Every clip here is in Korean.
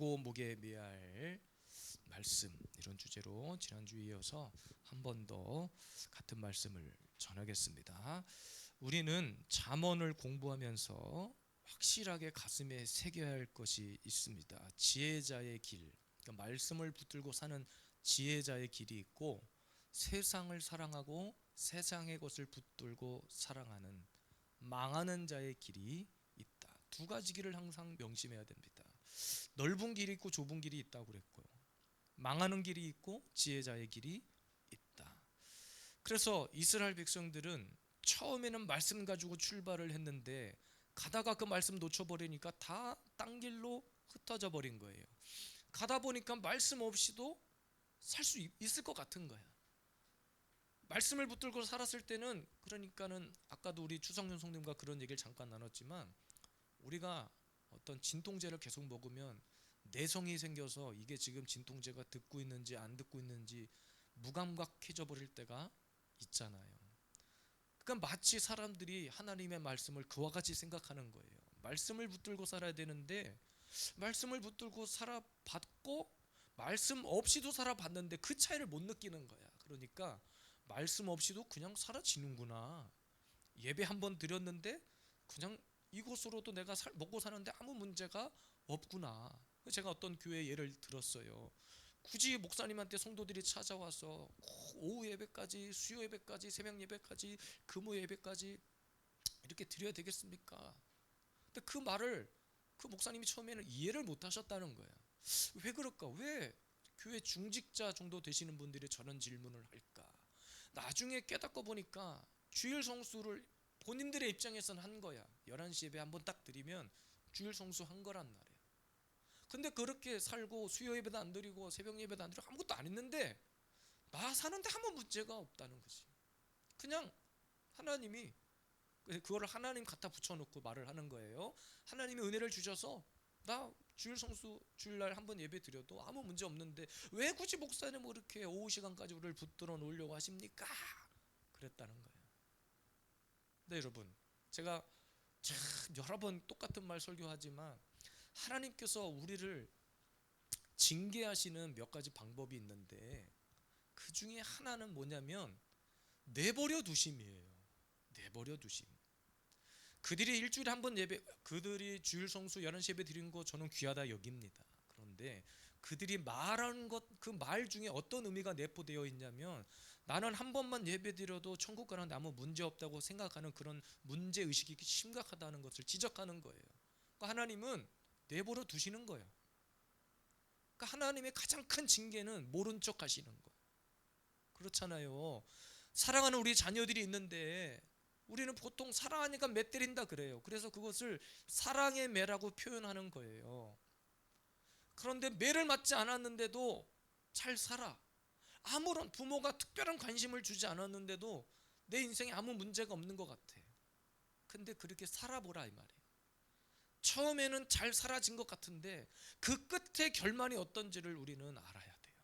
주고 목에 매할 말씀, 이런 주제로 지난주에 이어서 한 번 더 같은 말씀을 전하겠습니다. 우리는 잠언을 공부하면서 확실하게 가슴에 새겨야 할 것이 있습니다. 지혜자의 길, 그러니까 말씀을 붙들고 사는 지혜자의 길이 있고, 세상을 사랑하고 세상의 것을 붙들고 사랑하는 망하는 자의 길이 있다. 두 가지 길을 항상 명심해야 됩니다. 넓은 길이 있고 좁은 길이 있다고 그랬고요. 망하는 길이 있고 지혜자의 길이 있다. 그래서 이스라엘 백성들은 처음에는 말씀 가지고 출발을 했는데 가다가 그 말씀 놓쳐버리니까 다 딴 길로 흩어져 버린 거예요. 가다 보니까 말씀 없이도 살 수 있을 것 같은 거야. 말씀을 붙들고 살았을 때는, 그러니까는 아까도 우리 추성윤 성님과 그런 얘기를 잠깐 나눴지만, 우리가 어떤 진통제를 계속 먹으면 내성이 생겨서 이게 지금 진통제가 듣고 있는지 안 듣고 있는지 무감각해져 버릴 때가 있잖아요. 그러니까 마치 사람들이 하나님의 말씀을 그와 같이 생각하는 거예요. 말씀을 붙들고 살아야 되는데 말씀을 붙들고 살아봤고 말씀 없이도 살아봤는데 그 차이를 못 느끼는 거야. 그러니까 말씀 없이도 그냥 사라지는구나. 예배 한번 드렸는데 그냥 이곳으로도 내가 먹고 사는데 아무 문제가 없구나. 제가 어떤 교회 예를 들었어요. 굳이 목사님한테 성도들이 찾아와서 오후 예배까지, 수요 예배까지, 새벽 예배까지, 금요 예배까지 이렇게 드려야 되겠습니까? 근데 그 말을 그 목사님이 처음에는 이해를 못 하셨다는 거야. 왜 그럴까? 왜 교회 중직자 정도 되시는 분들이 저런 질문을 할까? 나중에 깨닫고 보니까 주일 성수를 본인들의 입장에서는 한 거야. 11시 예배 한번 딱 드리면 주일 성수 한 거란 말이야. 근데 그렇게 살고 수요 예배도 안 드리고 새벽 예배도 안 드리고 아무것도 안 했는데 나 사는데 아무 문제가 없다는 거지. 그냥 하나님이 그거를 하나님 갖다 붙여놓고 말을 하는 거예요. 하나님이 은혜를 주셔서 나 주일 성수 주일날 한번 예배 드려도 아무 문제 없는데 왜 굳이 목사님 그렇게 오후 시간까지 우리를 붙들어 놓으려고 하십니까? 그랬다는 거예요. 네, 여러분, 제가 참 여러 번 똑같은 말 설교하지만 하나님께서 우리를 징계하시는 몇 가지 방법이 있는데 그 중에 하나는 뭐냐면 내버려 두심이에요. 내버려 두심. 그들이 일주일에 한 번 예배, 그들이 주일 성수 11시 예배 드린 거 저는 귀하다 여깁니다. 그런데 그들이 말한 것, 그 말 중에 어떤 의미가 내포되어 있냐면 나는 한 번만 예배 드려도 천국 가는데 아무 문제 없다고 생각하는 그런 문제 의식이 심각하다는 것을 지적하는 거예요. 그러니까 하나님은 내버려 두시는 거예요. 그러니까 하나님의 가장 큰 징계는 모른 척 하시는 거예요. 그렇잖아요. 사랑하는 우리 자녀들이 있는데 우리는 보통 사랑하니까 매 때린다 그래요. 그래서 그것을 사랑의 매라고 표현하는 거예요. 그런데 매를 맞지 않았는데도 잘 살아. 아무런 부모가 특별한 관심을 주지 않았는데도 내 인생에 아무 문제가 없는 것 같아. 근데 그렇게 살아보라 이 말이에요. 처음에는 잘 살아진 것 같은데 그 끝의 결말이 어떤지를 우리는 알아야 돼요.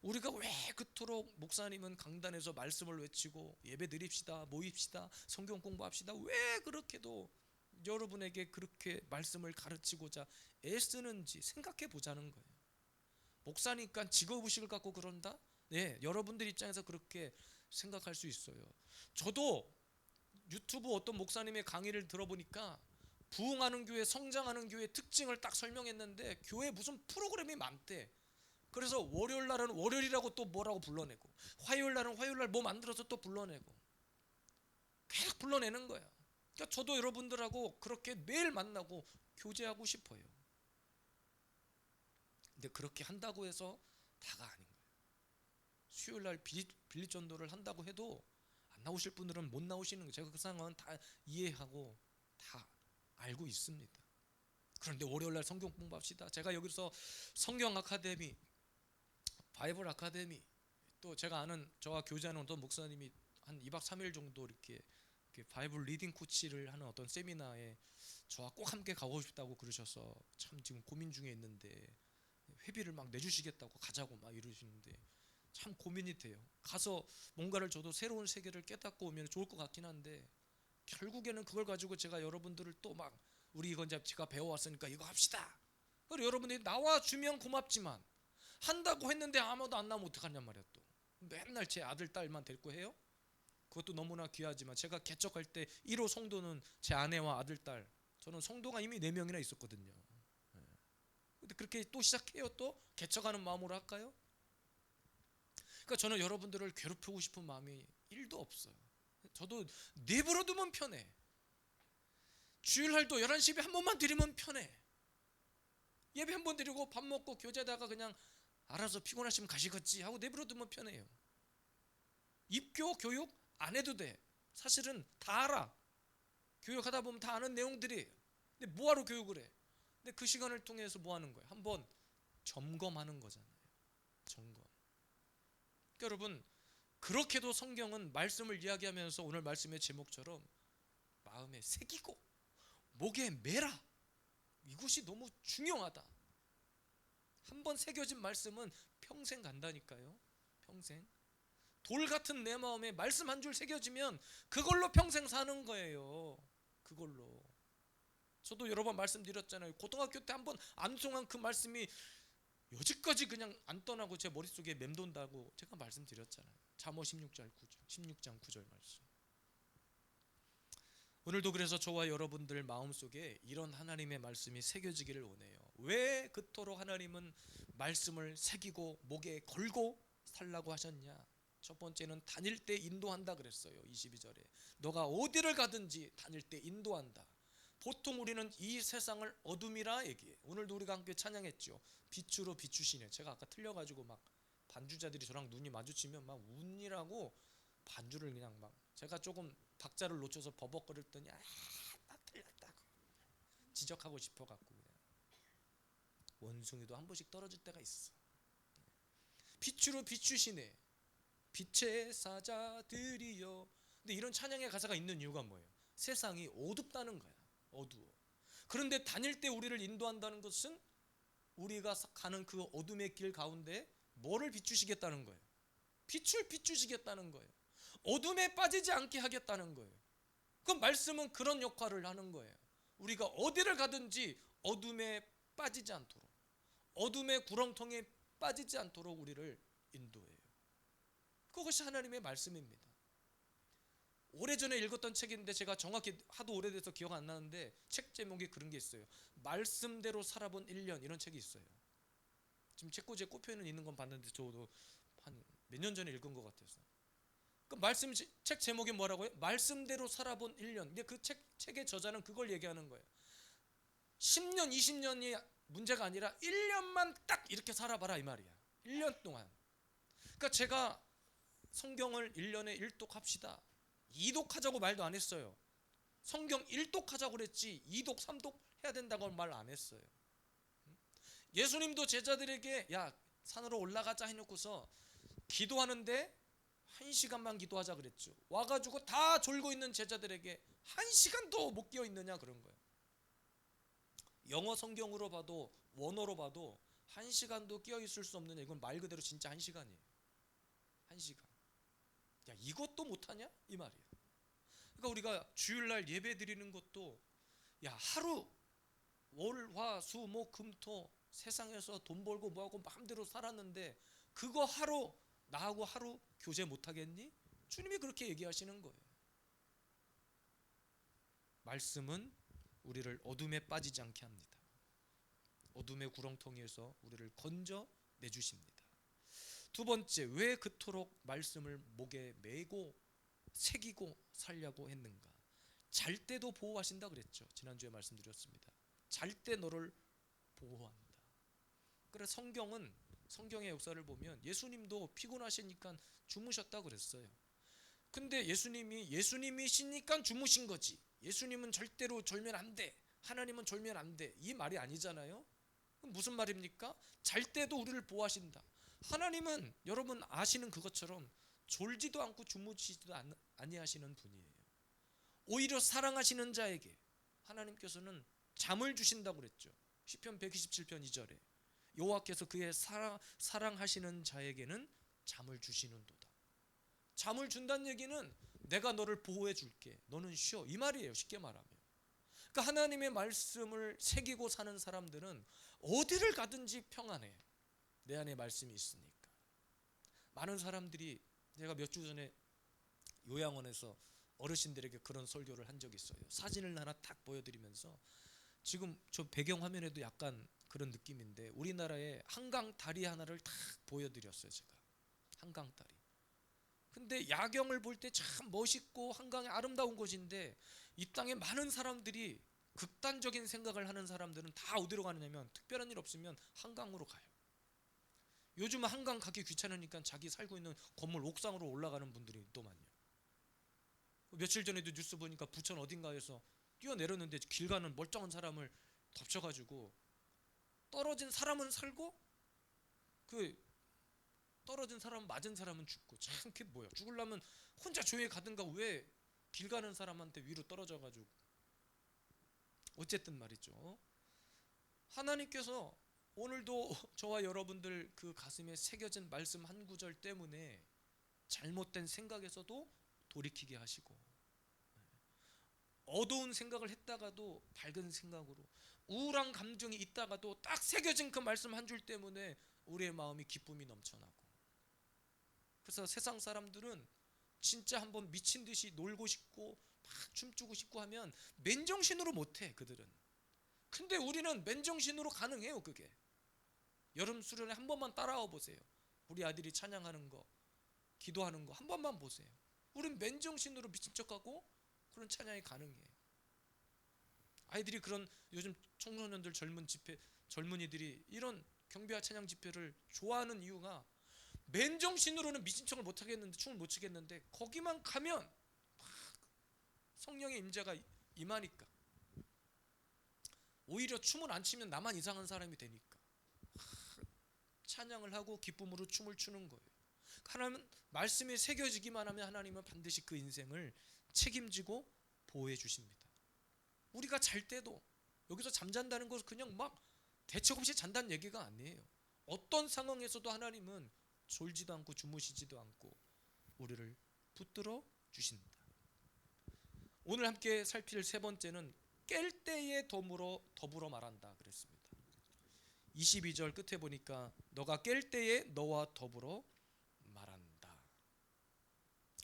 우리가 왜 그토록 목사님은 강단에서 말씀을 외치고 예배 드립시다, 모입시다, 성경 공부합시다, 왜 그렇게도 여러분에게 그렇게 말씀을 가르치고자 애쓰는지 생각해 보자는 거예요. 목사니까 직업의식을 갖고 그런다? 네, 여러분들 입장에서 그렇게 생각할 수 있어요. 저도 유튜브 어떤 목사님의 강의를 들어보니까 부흥하는 교회, 성장하는 교회 특징을 딱 설명했는데 교회에 무슨 프로그램이 많대. 그래서 월요일 날은 월요일이라고 또 뭐라고 불러내고 화요일 날은 화요일 날 뭐 만들어서 또 불러내고 계속 불러내는 거야. 그러니까 저도 여러분들하고 그렇게 매일 만나고 교제하고 싶어요. 근데 그렇게 한다고 해서 다가 아닌 거예요. 수요일 날 빌립 전도를 한다고 해도 안 나오실 분들은 못 나오시는 거예요. 제가 그 상황은 다 이해하고 다 알고 있습니다. 그런데 월요일 날 성경 공부합시다. 제가 여기서 성경 아카데미, 바이블 아카데미, 또 제가 아는 저와 교제하는 어떤 목사님이 한 2박 3일 정도 이렇게 바이블 리딩 코치를 하는 어떤 세미나에 저와 꼭 함께 가고 싶다고 그러셔서 참 지금 고민 중에 있는데 회비를 막 내주시겠다고 가자고 막 이러시는데 참 고민이 돼요. 가서 뭔가를 저도 새로운 세계를 깨닫고 오면 좋을 것 같긴 한데 결국에는 그걸 가지고 제가 여러분들을 또 막 우리 이건 제가 배워왔으니까 이거 합시다. 그리고 여러분들이 나와주면 고맙지만 한다고 했는데 아무도 안 나오면 어떡하냔 말이야. 또 맨날 제 아들 딸만 데리고 해요. 그것도 너무나 귀하지만 제가 개척할 때 1호 성도는 제 아내와 아들 딸, 저는 성도가 이미 4명이나 있었거든요. 근데 그렇게 또 시작해요. 또 개척하는 마음으로 할까요? 그러니까 저는 여러분들을 괴롭히고 싶은 마음이 1도 없어요. 저도 내버려 두면 편해. 주일날도 11시 예배 한 번만 드리면 편해. 예배 한 번 드리고 밥 먹고 교제하다가 그냥 알아서 피곤하시면 가시겠지 하고 내버려 두면 편해요. 입교 교육 안 해도 돼. 사실은 다 알아. 교육하다 보면 다 아는 내용들이에요. 근데 뭐하러 교육을 해? 근데 그 시간을 통해서 뭐 하는 거예요? 한번 점검하는 거잖아요. 점검. 그러니까 여러분, 그렇게도 성경은 말씀을 이야기하면서 오늘 말씀의 제목처럼 마음에 새기고 목에 매라. 이것이 너무 중요하다. 한번 새겨진 말씀은 평생 간다니까요. 평생. 돌 같은 내 마음에 말씀 한 줄 새겨지면 그걸로 평생 사는 거예요. 그걸로. 저도 여러 번 말씀드렸잖아요. 고등학교 때 한번 암송한 그 말씀이 여지까지 그냥 안 떠나고 제 머릿속에 맴돈다고 제가 말씀드렸잖아요. 잠언 16장 9절 말씀. 오늘도 그래서 저와 여러분들 마음속에 이런 하나님의 말씀이 새겨지기를 원해요. 왜 그토록 하나님은 말씀을 새기고 목에 걸고 살라고 하셨냐? 첫 번째는 다닐 때 인도한다 그랬어요. 22절에 너가 어디를 가든지 다닐 때 인도한다. 보통 우리는 이 세상을 어둠이라 얘기해. 오늘도 우리가 함께 찬양했죠. 빛으로 비추시네. 제가 아까 틀려가지고 막 반주자들이 저랑 눈이 마주치면 막 운이라고 반주를 그냥 막 제가 조금 박자를 놓쳐서 버벅거렸더니 나 틀렸다고 지적하고 싶어갖고 그냥 원숭이도 한 번씩 떨어질 때가 있어. 빛으로 비추시네. 빛의 사자들이여. 근데 이런 찬양의 가사가 있는 이유가 뭐예요? 세상이 어둡다는 거야. 어두워. 그런데 다닐 때 우리를 인도한다는 것은 우리가 가는 그 어둠의 길 가운데 뭐를 비추시겠다는 거예요? 빛을 비추시겠다는 거예요. 어둠에 빠지지 않게 하겠다는 거예요. 그 말씀은 그런 역할을 하는 거예요. 우리가 어디를 가든지 어둠에 빠지지 않도록, 어둠의 구렁텅이에 빠지지 않도록 우리를 인도해요. 그것이 하나님의 말씀입니다. 오래전에 읽었던 책인데 제가 정확히 하도 오래돼서 기억 안 나는데 책 제목이 그런 게 있어요. 말씀대로 살아본 1년 이런 책이 있어요. 지금 책꽂이에 꼽혀는 있는 건 봤는데 저도 한 몇 년 전에 읽은 것 같아서. 그 말씀 책 제목이 뭐라고요? 말씀대로 살아본 1년. 근데 그 책의 저자는 그걸 얘기하는 거예요. 10년, 20년이 문제가 아니라 1년만 딱 이렇게 살아봐라 이 말이야. 1년 동안. 그러니까 제가 성경을 1년에 1독 합시다. 2독 하자고 말도 안 했어요. 성경 1독 하자고 그랬지 2독, 3독 해야 된다고 말 안 했어요. 예수님도 제자들에게 야 산으로 올라가자 해놓고서 기도하는데 1시간만 기도하자 그랬죠. 와가지고 다 졸고 있는 제자들에게 1시간도 못 깨어 있느냐 그런 거예요. 영어 성경으로 봐도 원어로 봐도 1시간도 깨어 있을 수 없느냐 이건 말 그대로 진짜 1시간이에요. 1시간. 야 이것도 못하냐? 이 말이에요. 그러니까 우리가 주일날 예배 드리는 것도 야 하루 월, 화, 수, 목, 금, 토 세상에서 돈 벌고 뭐하고 마음대로 살았는데 그거 하루 나하고 하루 교제 못하겠니? 주님이 그렇게 얘기하시는 거예요. 말씀은 우리를 어둠에 빠지지 않게 합니다. 어둠의 구렁텅이에서 우리를 건져 내주십니다. 두 번째, 왜 그토록 말씀을 목에 메고 새기고 살려고 했는가? 잘 때도 보호하신다 그랬죠. 지난주에 말씀드렸습니다. 잘 때 너를 보호한다. 그래서 성경의 역사를 보면 예수님도 피곤하시니까 주무셨다 그랬어요. 근데 예수님이시니까 주무신 거지. 예수님은 절대로 졸면 안 돼. 하나님은 졸면 안 돼. 이 말이 아니잖아요. 그럼 무슨 말입니까? 잘 때도 우리를 보호하신다. 하나님은 여러분 아시는 그것처럼 졸지도 않고 주무시지도 아니하시는 분이에요. 오히려 사랑하시는 자에게 하나님께서는 잠을 주신다고 그랬죠. 시편 127편 2절에 여호와께서 그의 사랑하시는 자에게는 잠을 주시는도다. 잠을 준다는 얘기는 내가 너를 보호해 줄게. 너는 쉬어. 이 말이에요. 쉽게 말하면. 그러니까 하나님의 말씀을 새기고 사는 사람들은 어디를 가든지 평안해. 내 안에 말씀이 있으니까. 많은 사람들이, 제가 몇 주 전에 요양원에서 어르신들에게 그런 설교를 한 적이 있어요. 사진을 하나 딱 보여드리면서, 지금 저 배경 화면에도 약간 그런 느낌인데, 우리나라의 한강 다리 하나를 딱 보여드렸어요. 제가 한강 다리. 근데 야경을 볼 때 참 멋있고 한강이 아름다운 곳인데, 이 땅에 많은 사람들이, 극단적인 생각을 하는 사람들은 다 어디로 가느냐면, 특별한 일 없으면 한강으로 가요. 요즘은 한강 가기 귀찮으니까 자기 살고 있는 건물 옥상으로 올라가는 분들이 또 많아요. 며칠 전에도 뉴스 보니까 부천 어딘가에서 뛰어내렸는데 길 가는 멀쩡한 사람을 덮쳐가지고, 떨어진 사람은 살고 그 떨어진 사람, 맞은 사람은 죽고. 참 그게 뭐야, 죽으려면 혼자 조용히 가든가 왜 길 가는 사람한테 위로 떨어져가지고. 어쨌든 말이죠, 하나님께서 오늘도 저와 여러분들 그 가슴에 새겨진 말씀 한 구절 때문에 잘못된 생각에서도 돌이키게 하시고, 어두운 생각을 했다가도 밝은 생각으로, 우울한 감정이 있다가도 딱 새겨진 그 말씀 한 줄 때문에 우리의 마음이 기쁨이 넘쳐나고. 그래서 세상 사람들은 진짜 한번 미친 듯이 놀고 싶고 막 춤추고 싶고 하면 맨정신으로 못해, 그들은. 근데 우리는 맨정신으로 가능해요. 그게 여름 수련회 한 번만 따라와 보세요. 우리 아들이 찬양하는 거, 기도하는 거 한 번만 보세요. 우린 맨정신으로 미친 척하고 그런 찬양이 가능해. 아이들이 그런, 요즘 청소년들 젊은이들이 이런 경배와 찬양 집회를 좋아하는 이유가, 맨정신으로는 미친 척을 못 하겠는데, 춤을 못 추겠는데, 거기만 가면 막 성령의 임재가 임하니까. 오히려 춤을 안 추면 나만 이상한 사람이 되니까 찬양을 하고 기쁨으로 춤을 추는 거예요. 하나님은 말씀이 새겨지기만 하면 하나님은 반드시 그 인생을 책임지고 보호해 주십니다. 우리가 잘 때도, 여기서 잠잔다는 것은 그냥 막 대책 없이 잔다는 얘기가 아니에요. 어떤 상황에서도 하나님은 졸지도 않고 주무시지도 않고 우리를 붙들어 주신다. 오늘 함께 살필 세 번째는 깰 때에 더불어 말한다 그랬습니다. 22절 끝에 보니까 너가 깰 때에 너와 더불어 말한다.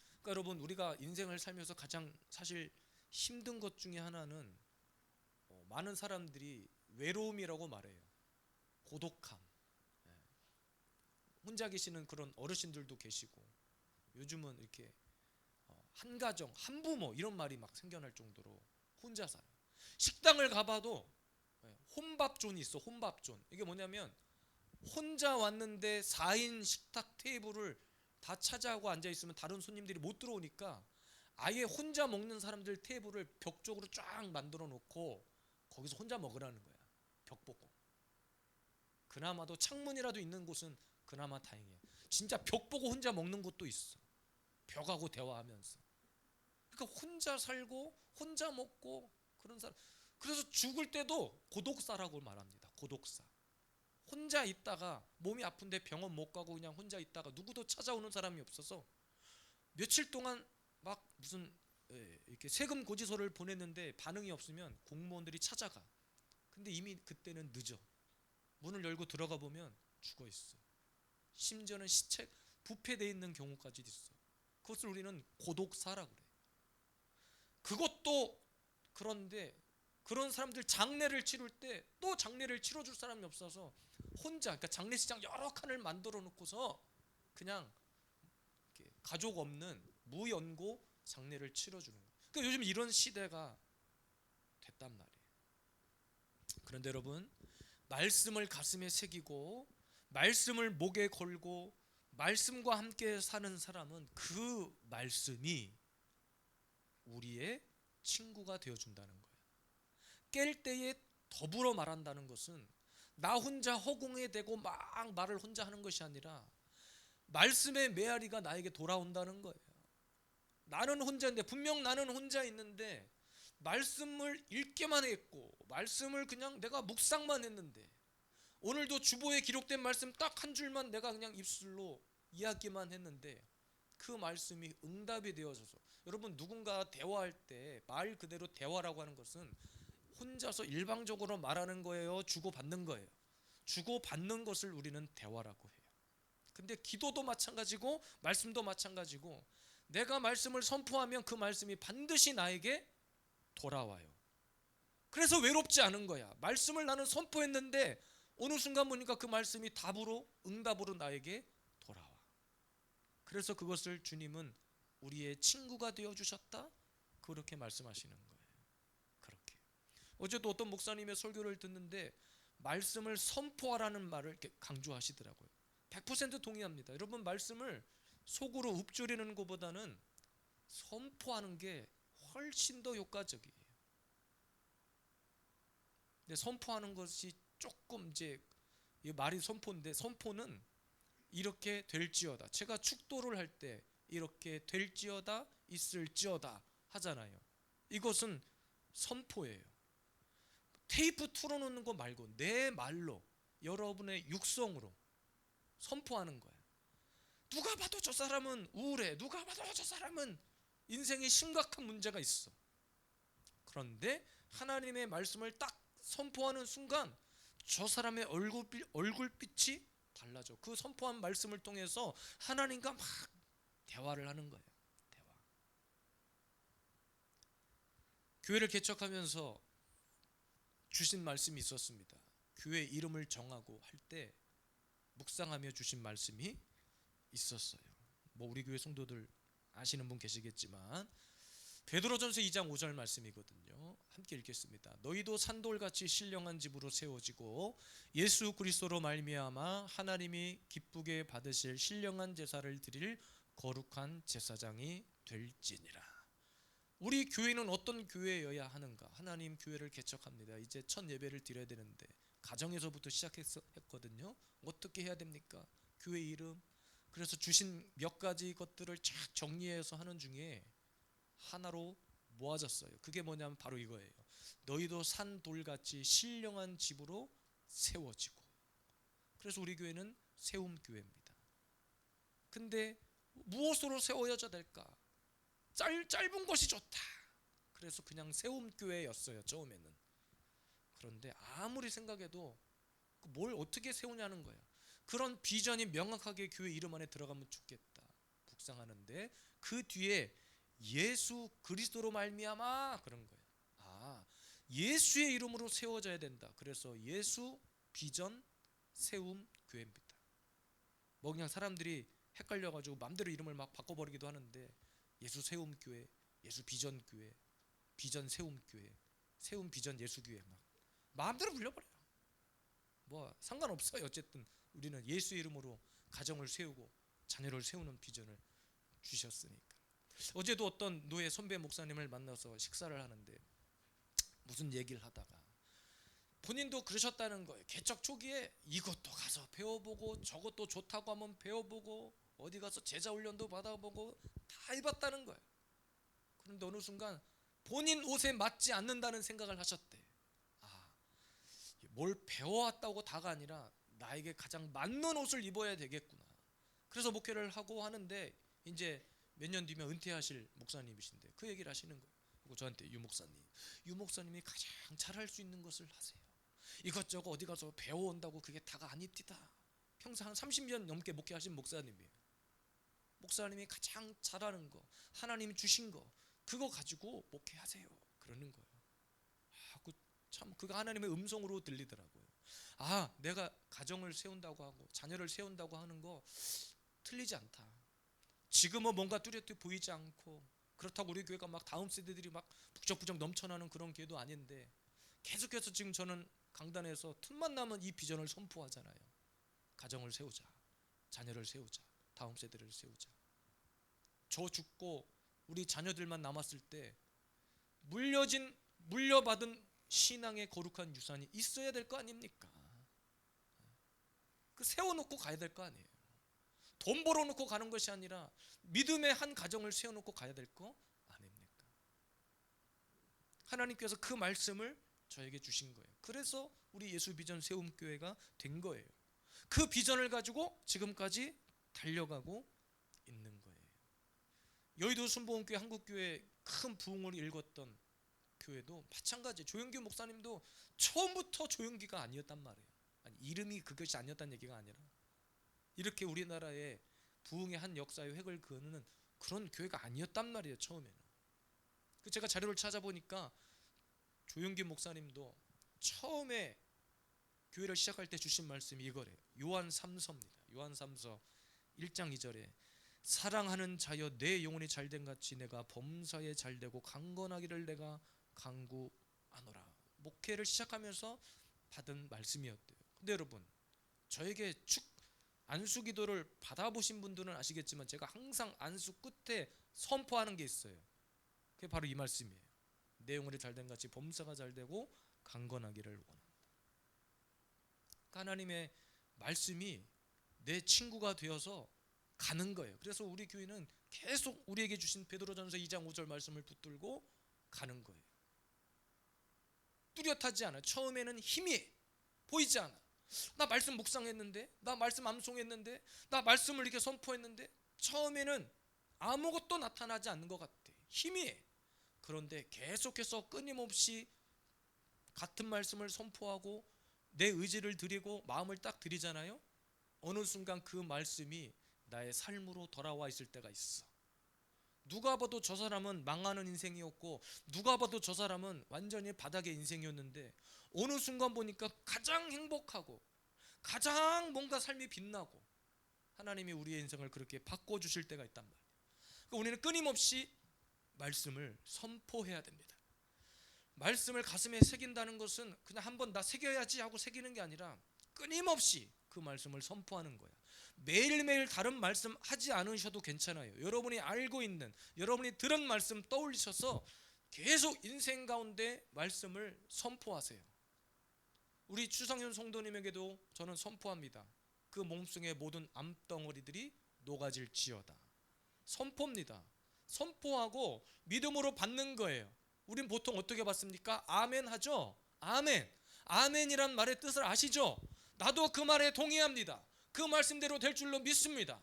그러니까 여러분, 우리가 인생을 살면서 가장 사실 힘든 것 중에 하나는, 많은 사람들이 외로움이라고 말해요. 고독함. 혼자 계시는 그런 어르신들도 계시고, 요즘은 이렇게 한 가정, 한 부모 이런 말이 막 생겨날 정도로 혼자 살아요. 식당을 가봐도 혼밥존이 있어. 혼밥존. 이게 뭐냐면, 혼자 왔는데 4인 식탁 테이블을 다 차지하고 앉아있으면 다른 손님들이 못 들어오니까 아예 혼자 먹는 사람들 테이블을 벽 쪽으로 쫙 만들어 놓고 거기서 혼자 먹으라는 거야. 벽 보고. 그나마도 창문이라도 있는 곳은 그나마 다행이에요. 진짜 벽 보고 혼자 먹는 곳도 있어. 벽하고 대화하면서. 그러니까 혼자 살고 혼자 먹고 그런 사람. 그래서 죽을 때도 고독사라고 말합니다. 고독사. 혼자 있다가 몸이 아픈데 병원 못 가고 그냥 혼자 있다가 누구도 찾아오는 사람이 없어서 며칠 동안 막 무슨 이렇게 세금 고지서를 보냈는데 반응이 없으면 공무원들이 찾아가. 근데 이미 그때는 늦어. 문을 열고 들어가 보면 죽어 있어. 심지어는 시체 부패되어 있는 경우까지 있어. 그것을 우리는 고독사라고 그래. 그것도 그런데 그런 사람들 장례를 치를 때 또 장례를 치러줄 사람이 없어서 혼자, 그러니까 장례식장 여러 칸을 만들어 놓고서 그냥 가족 없는 무연고 장례를 치러주는 거예요. 그러니까 요즘 이런 시대가 됐단 말이에요. 그런데 여러분, 말씀을 가슴에 새기고 말씀을 목에 걸고 말씀과 함께 사는 사람은 그 말씀이 우리의 친구가 되어준다는 거예요. 깰 때에 더불어 말한다는 것은 나 혼자 허공에 대고 막 말을 혼자 하는 것이 아니라 말씀의 메아리가 나에게 돌아온다는 거예요. 나는 혼자인데, 분명 나는 혼자 있는데 말씀을 읽기만 했고 말씀을 그냥 내가 묵상만 했는데, 오늘도 주보에 기록된 말씀 딱 한 줄만 내가 그냥 입술로 이야기만 했는데 그 말씀이 응답이 되어져서, 여러분 누군가 대화할 때 말 그대로 대화라고 하는 것은 혼자서 일방적으로 말하는 거예요? 주고받는 거예요? 주고 받는 것을 우리는 대화라고 해요. 근데 기도도 마찬가지고 말씀도 마찬가지고, 내가 말씀을 선포하면 그 말씀이 반드시 나에게 돌아와요. 그래서 외롭지 않은 거야. 말씀을 나는 선포했는데 어느 순간 보니까 그 말씀이 답으로, 응답으로 나에게 돌아와. 그래서 그것을 주님은 우리의 친구가 되어주셨다, 그렇게 말씀하시는 거예요. 그렇게. 어제도 어떤 목사님의 설교를 듣는데 말씀을 선포하라는 말을 이렇게 강조하시더라고요. 100% 동의합니다. 여러분, 말씀을 속으로 읊조리는 것보다는 선포하는 게 훨씬 더 효과적이에요. 근데 선포하는 것이 조금, 이제 이 말이 선포인데, 선포는 이렇게 될지어다, 제가 축도를 할 때 이렇게 될지어다, 있을지어다 하잖아요. 이것은 선포예요. 테이프 틀어놓는 거 말고 내 말로, 여러분의 육성으로 선포하는 거예요. 누가 봐도 저 사람은 우울해, 누가 봐도 저 사람은 인생에 심각한 문제가 있어. 그런데 하나님의 말씀을 딱 선포하는 순간 저 사람의 얼굴빛이 달라져. 그 선포한 말씀을 통해서 하나님과 막 대화를 하는 거예요. 대화. 교회를 개척하면서 주신 말씀이 있었습니다. 교회 이름을 정하고 할 때 묵상하며 주신 말씀이 있었어요. 뭐 우리 교회 성도들 아시는 분 계시겠지만 베드로전서 2장 5절 말씀이거든요. 함께 읽겠습니다. 너희도 산돌같이 신령한 집으로 세워지고 예수 그리스도로 말미암아 하나님이 기쁘게 받으실 신령한 제사를 드릴 거룩한 제사장이 될지니라. 우리 교회는 어떤 교회여야 하는가? 하나님 교회를 개척합니다. 이제 첫 예배를 드려야 되는데 가정에서부터 시작했거든요. 어떻게 해야 됩니까? 교회 이름. 그래서 주신 몇 가지 것들을 쫙 정리해서 하는 중에 하나로 모아졌어요. 그게 뭐냐면 바로 이거예요. 너희도 산돌같이 신령한 집으로 세워지고. 그래서 우리 교회는 세움교회입니다. 근데 무엇으로 세워져야 될까? 짧은 것이 좋다. 그래서 그냥 세움교회였어요, 처음에는. 그런데 아무리 생각해도 뭘 어떻게 세우냐는 거야. 그런 비전이 명확하게 교회 이름 안에 들어가면 좋겠다 묵상하는데, 그 뒤에 예수 그리스도로 말미암아, 그런 거예요. 아, 예수의 이름으로 세워져야 된다. 그래서 예수 비전 세움 교회입니다. 뭐 그냥 사람들이 헷갈려가지고 마음대로 이름을 막 바꿔버리기도 하는데, 예수 세움 교회, 예수 비전 교회, 비전 세움 교회, 세움 비전 예수 교회 막 마음대로 불려버려요. 뭐 상관없어요. 어쨌든 우리는 예수 이름으로 가정을 세우고 자녀를 세우는 비전을 주셨으니까. 어제도 어떤 노예 선배 목사님을 만나서 식사를 하는데 무슨 얘기를 하다가 본인도 그러셨다는 거예요. 개척 초기에 이것도 가서 배워보고 저것도 좋다고 하면 배워보고 어디 가서 제자 훈련도 받아보고 다 해봤다는 거예요. 그런데 어느 순간 본인 옷에 맞지 않는다는 생각을 하셨대. 아, 뭘 배워왔다고 다가 아니라 나에게 가장 맞는 옷을 입어야 되겠구나. 그래서 목회를 하고 하는데 이제 몇 년 뒤면 은퇴하실 목사님이신데 그 얘기를 하시는 거예요. 그리고 저한테 유 목사님이 가장 잘할 수 있는 것을 하세요. 이것저것 어디 가서 배워온다고 그게 다가 아닙니다. 평생 한 30년 넘게 목회하신 목사님이에요. 목사님이 가장 잘하는 거, 하나님이 주신 거, 그거 가지고 목회하세요. 그러는 거예요. 참 그거 하나님의 음성으로 들리더라고요. 아, 내가 가정을 세운다고 하고 자녀를 세운다고 하는 거 틀리지 않다. 지금은 뭔가 뚜렷해 보이지 않고 그렇다고 우리 교회가 막 다음 세대들이 막 부쩍부쩍 넘쳐나는 그런 교회도 아닌데, 계속해서 지금 저는 강단에서 틈만 나면 이 비전을 선포하잖아요. 가정을 세우자, 자녀를 세우자, 다음 세대를 세우자. 저 죽고 우리 자녀들만 남았을 때 물려받은 신앙의 거룩한 유산이 있어야 될 거 아닙니까? 그 세워놓고 가야 될 거 아니에요. 돈 벌어놓고 가는 것이 아니라 믿음의 한 가정을 세워놓고 가야 될 거 아닙니까? 하나님께서 그 말씀을 저에게 주신 거예요. 그래서 우리 예수 비전 세움교회가 된 거예요. 그 비전을 가지고 지금까지 달려가고 있는 거예요. 여의도 순복음교회 한국교회 큰 부흥을 일궜던 교회도 마찬가지. 조영기 목사님도 처음부터 조영기가 아니었단 말이에요. 아니, 이름이 그것이 아니었다는 얘기가 아니라 이렇게 우리나라의 부흥의 한 역사의 획을 그는 그런 교회가 아니었단 말이에요. 처음에는. 제가 자료를 찾아보니까 조용기 목사님도 처음에 교회를 시작할 때 주신 말씀이 이거래요. 요한 3서입니다. 요한 3서 1장 2절에 사랑하는 자여 내 영혼이 잘된 같이 내가 범사에 잘되고 강건하기를 내가 간구하노라. 목회를 시작하면서 받은 말씀이었대요. 근데 여러분, 저에게 안수 기도를 받아보신 분들은 아시겠지만 제가 항상 안수 끝에 선포하는 게 있어요. 그게 바로 이 말씀이에요. 내 영혼이 잘된 같이 범사가 잘되고 강건하기를 원한다. 하나님의 말씀이 내 친구가 되어서 가는 거예요. 그래서 우리 교회는 계속 우리에게 주신 베드로전서 2장 5절 말씀을 붙들고 가는 거예요. 뚜렷하지 않아. 처음에는 힘이 보이지 않아. 나 말씀 묵상했는데, 나 말씀 암송했는데, 나 말씀을 이렇게 선포했는데 처음에는 아무것도 나타나지 않는 것 같아. 힘이. 그런데 계속해서 끊임없이 같은 말씀을 선포하고 내 의지를 드리고 마음을 딱 드리잖아요. 어느 순간 그 말씀이 나의 삶으로 돌아와 있을 때가 있어. 누가 봐도 저 사람은 망하는 인생이었고 누가 봐도 저 사람은 완전히 바닥의 인생이었는데 어느 순간 보니까 가장 행복하고 가장 뭔가 삶이 빛나고 하나님이 우리의 인생을 그렇게 바꿔주실 때가 있단 말이에요. 그러니까 우리는 끊임없이 말씀을 선포해야 됩니다. 말씀을 가슴에 새긴다는 것은 그냥 한번 나 새겨야지 하고 새기는 게 아니라 끊임없이 그 말씀을 선포하는 거야. 매일매일 다른 말씀 하지 않으셔도 괜찮아요. 여러분이 알고 있는, 여러분이 들은 말씀 떠올리셔서 계속 인생 가운데 말씀을 선포하세요. 우리 추상현 성도님에게도 저는 선포합니다. 그 몸속의 모든 암덩어리들이 녹아질지어다. 선포입니다. 선포하고 믿음으로 받는 거예요. 우린 보통 어떻게 받습니까? 아멘 하죠? 아멘. 아멘이란 말의 뜻을 아시죠? 나도 그 말에 동의합니다. 그 말씀대로 될 줄로 믿습니다.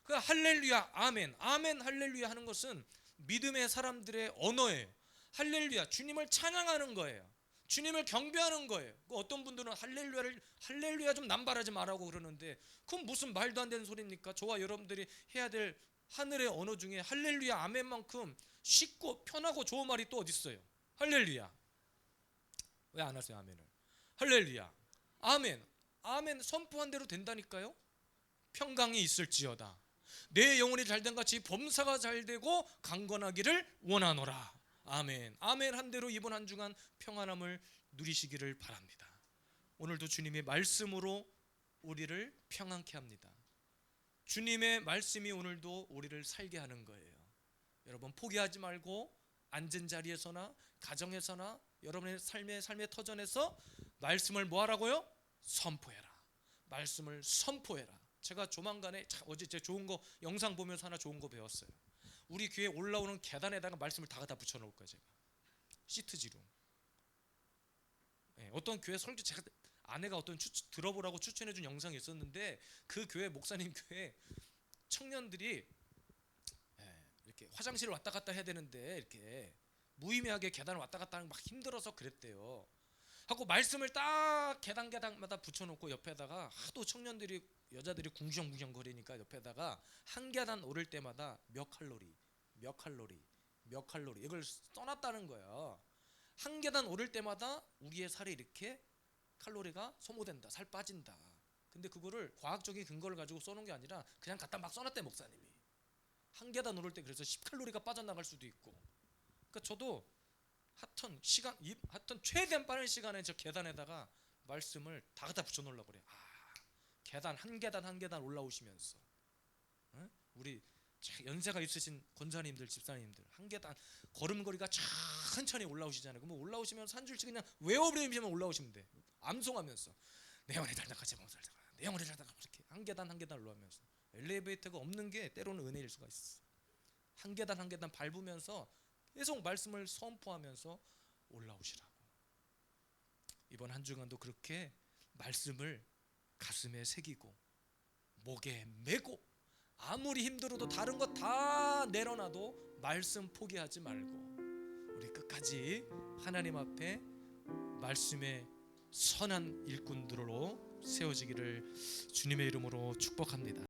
그 할렐루야, 아멘, 아멘, 할렐루야 하는 것은 믿음의 사람들의 언어예요. 할렐루야, 주님을 찬양하는 거예요. 주님을 경배하는 거예요. 어떤 분들은 할렐루야 좀 남발하지 말라고 그러는데 그건 무슨 말도 안 되는 소리입니까? 저와 여러분들이 해야 될 하늘의 언어 중에 할렐루야, 아멘만큼 쉽고 편하고 좋은 말이 또 어디 있어요? 할렐루야. 왜 안 하세요, 아멘을? 할렐루야, 아멘, 아멘 선포한 대로 된다니까요. 평강이 있을지어다. 내 영혼이 잘된 같이 범사가 잘되고 강건하기를 원하노라. 아멘. 아멘 한 대로 이번 한 주간 평안함을 누리시기를 바랍니다. 오늘도 주님의 말씀으로 우리를 평안케 합니다. 주님의 말씀이 오늘도 우리를 살게 하는 거예요. 여러분 포기하지 말고 앉은 자리에서나 가정에서나 여러분의 삶의 터전에서 말씀을 뭐 하라고요? 선포해라. 말씀을 선포해라. 제가 조만간에 어제 제가 좋은 거 영상 보면서 하나 좋은 거 배웠어요. 우리 교회 올라오는 계단에다가 말씀을 다 갖다 붙여놓을 거예요. 제가 시트지로. 네, 어떤 교회 설교 제가 아내가 어떤 들어보라고 추천해준 영상이 있었는데 그 교회 목사님 교회 청년들이 이렇게 화장실을 왔다 갔다 해야 되는데 이렇게 무의미하게 계단을 왔다 갔다 하는 막 힘들어서 그랬대요. 하고 말씀을 딱 계단마다 붙여놓고 옆에다가 하도 청년들이 여자들이 궁시렁궁시렁 거리니까 옆에다가 한 계단 오를 때마다 몇 칼로리 이걸 써놨다는 거예요. 한 계단 오를 때마다 우리의 살이 이렇게 칼로리가 소모된다, 살 빠진다. 근데 그거를 과학적인 근거를 가지고 써놓은 게 아니라 그냥 갖다 막 써놨대 목사님이. 한 계단 오를 때 그래서 10칼로리가 빠져나갈 수도 있고. 그러니까 저도 하여튼 최대한 빠른 시간에 저 계단에다가 말씀을 다 갖다 붙여놓으려고 그래요. 계단 한 계단 올라오시면서 우리 연세가 있으신 권사님들, 집사님들 한 계단 걸음걸이가 천천히 올라오시잖아요. 그러면 올라오시면서 한 줄씩 그냥 외워버리면 올라오시면 돼. 암송하면서 내 영혼이 달다 같이 봉사하자. 내 영혼이 달다 이렇게 한 계단 올라오면서 엘리베이터가 없는 게 때로는 은혜일 수가 있어. 한 계단 밟으면서 계속 말씀을 선포하면서 올라오시라고. 이번 한 주간도 그렇게 말씀을 가슴에 새기고 목에 메고 아무리 힘들어도 다른 거 다 내려놔도 말씀 포기하지 말고 우리 끝까지 하나님 앞에 말씀의 선한 일꾼들로 세워지기를 주님의 이름으로 축복합니다.